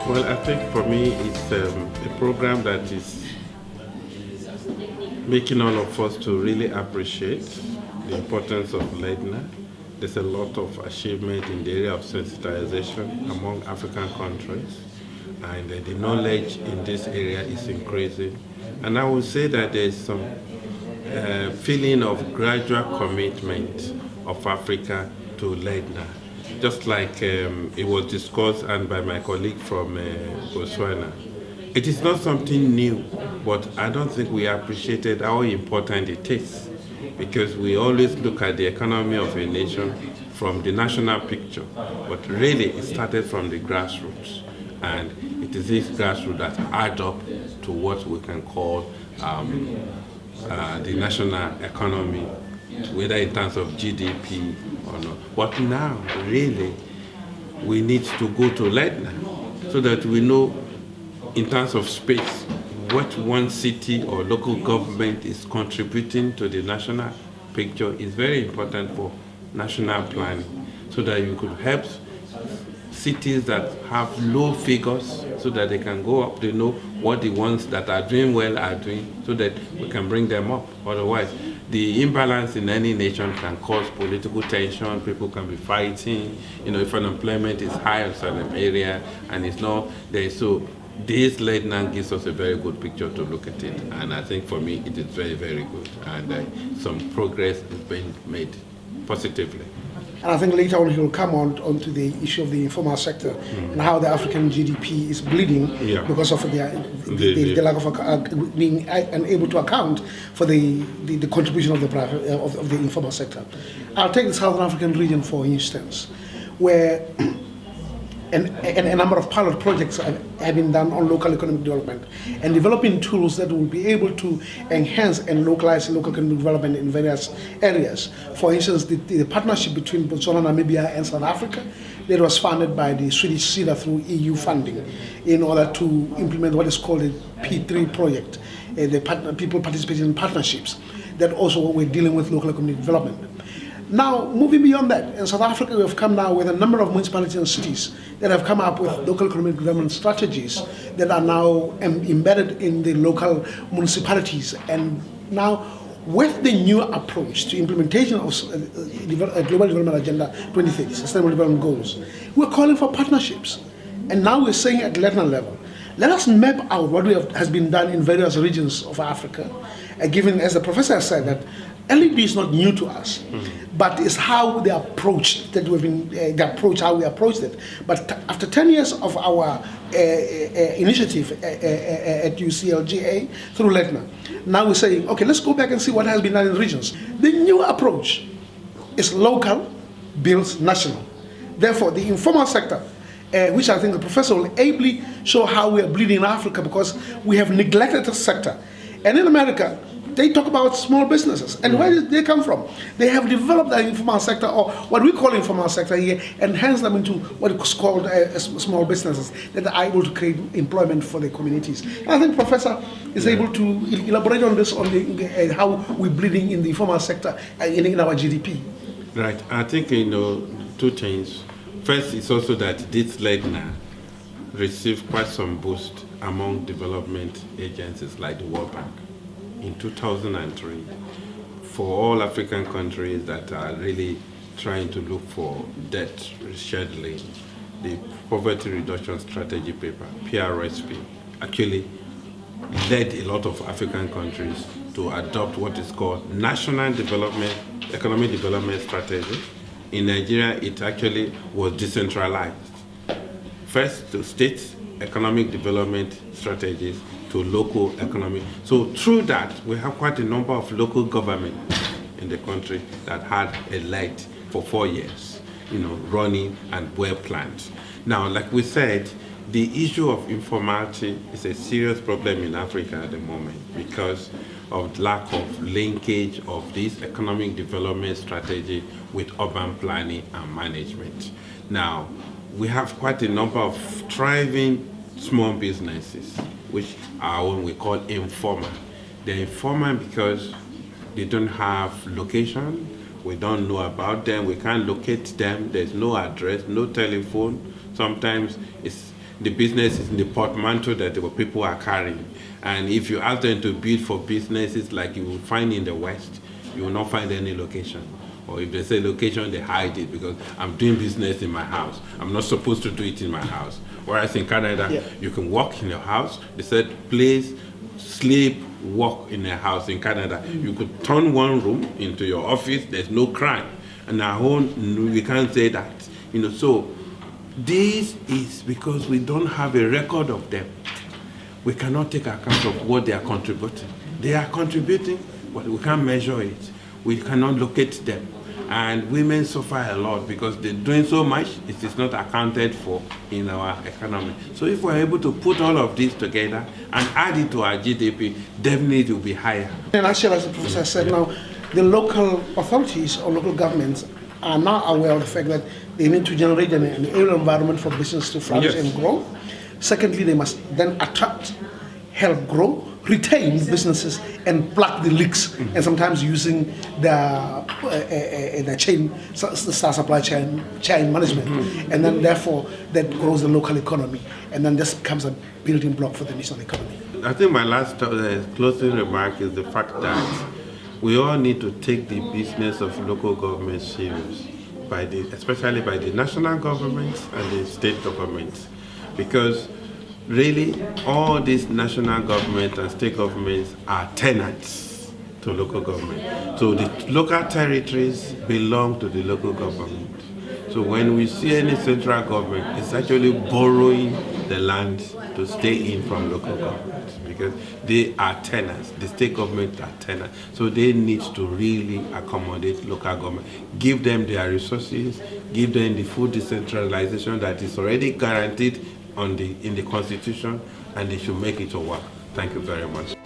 Well, I think for me it's a program that is making all of us to really appreciate the importance of LEDNA. There's a lot of achievement in the area of sensitization among African countries, and the knowledge in this area is increasing. And I would say that there's some feeling of gradual commitment of Africa to LEDNA. Just like it was discussed and by my colleague from Botswana. It is not something new, but I don't think we appreciated how important it is, because we always look at the economy of a nation from the national picture, but really it started from the grassroots, and it is this grassroots that add up to what we can call the national economy, whether in terms of GDP or not. But now, really, we need to go to LEDNA so that we know, in terms of space, what one city or local government is contributing to the national picture is very important for national planning, so that you could help cities that have low figures so that they can go up, they know what the ones that are doing well are doing, so that we can bring them up. Otherwise, the imbalance in any nation can cause political tension, people can be fighting, if unemployment is high in certain area and it's not there. So this LEDNA gives us a very good picture to look at it, and I think for me it is very, very good, and some progress is being made positively. And I think later on he will come on to the issue of the informal sector and how the African GDP is bleeding because of the lack of being unable to account for the contribution of the private of the informal sector. I'll take the Southern African region for instance, where a number of pilot projects have been done on local economic development and developing tools that will be able to enhance and localize local economic development in various areas. For instance, the partnership between Botswana, Namibia, and South Africa that was funded by the Swedish SIDA through EU funding in order to implement what is called the P3 project, people participating in partnerships that also we're dealing with local economic development. Now, moving beyond that, in South Africa we have come now with a number of municipalities and cities that have come up with local economic development strategies that are now embedded in the local municipalities. And now, with the new approach to implementation of Global Development Agenda 2030, Sustainable Development Goals, we're calling for partnerships. And now we're saying at LEDNA level, let us map out what has been done in various regions of Africa, given, as the professor said, that LED is not new to us, but it's how they approach that how we approached it. But after 10 years of our initiative at UCLGA through LEDNA, now we're saying, okay, let's go back and see what has been done in regions. The new approach is local, builds national. Therefore, the informal sector, which I think the professor will ably show how we are bleeding in Africa because we have neglected the sector. And in America, they talk about small businesses. And where did they come from? They have developed the informal sector, or what we call informal sector here, enhance them into what is called small businesses that are able to create employment for the communities. And I think Professor is able to elaborate on this, on how we're bleeding in the informal sector in our GDP. Right. I think, two things. First, it's also that this LEDNA received quite some boost among development agencies like the World Bank. In 2003, for all African countries that are really trying to look for debt rescheduling, the Poverty Reduction Strategy paper, PRSP, actually led a lot of African countries to adopt what is called National Economic Development Strategy. In Nigeria, it actually was decentralized. First to state economic development strategies, to local economy. So through that, we have quite a number of local governments in the country that had a light for 4 years, running and well planned. Now, like we said, the issue of informality is a serious problem in Africa at the moment because of lack of linkage of this economic development strategy with urban planning and management. Now, we have quite a number of thriving small businesses, which are what we call informal. They're informal because they don't have location, we don't know about them, we can't locate them, there's no address, no telephone. Sometimes the business is in the portmanteau that the people are carrying. And if you ask them to bid for businesses like you will find in the West, you will not find any location. Or if they say location, they hide it because I'm doing business in my house. I'm not supposed to do it in my house. Whereas in Canada, you can work in your house. They said, place, sleep, work in a house in Canada. You could turn one room into your office. There's no crime. And our own, we can't say that. So this is because we don't have a record of them. We cannot take account of what they are contributing. They are contributing, but we can't measure it. We cannot locate them. And women suffer a lot because they're doing so much, it is not accounted for in our economy. So if we're able to put all of this together and add it to our GDP, definitely it will be higher. And actually, as the professor said, now the local authorities or local governments are now aware of the fact that they need to generate an area environment for business to flourish and grow. Secondly, they must then attract, help grow, retain businesses and plug the leaks, and sometimes using the chain, the supply chain management, and then therefore that grows the local economy, and then this becomes a building block for the national economy. I think my last closing remark is the fact that we all need to take the business of local government serious, especially by the national governments and the state governments, because really, all these national government and state governments are tenants to local government. So the local territories belong to the local government. So when we see any central government, it's actually borrowing the land to stay in from local government because they are tenants. The state government are tenants. So they need to really accommodate local government, give them their resources, give them the full decentralization that is already guaranteed in the Constitution, and they should make it to work. Thank you very much.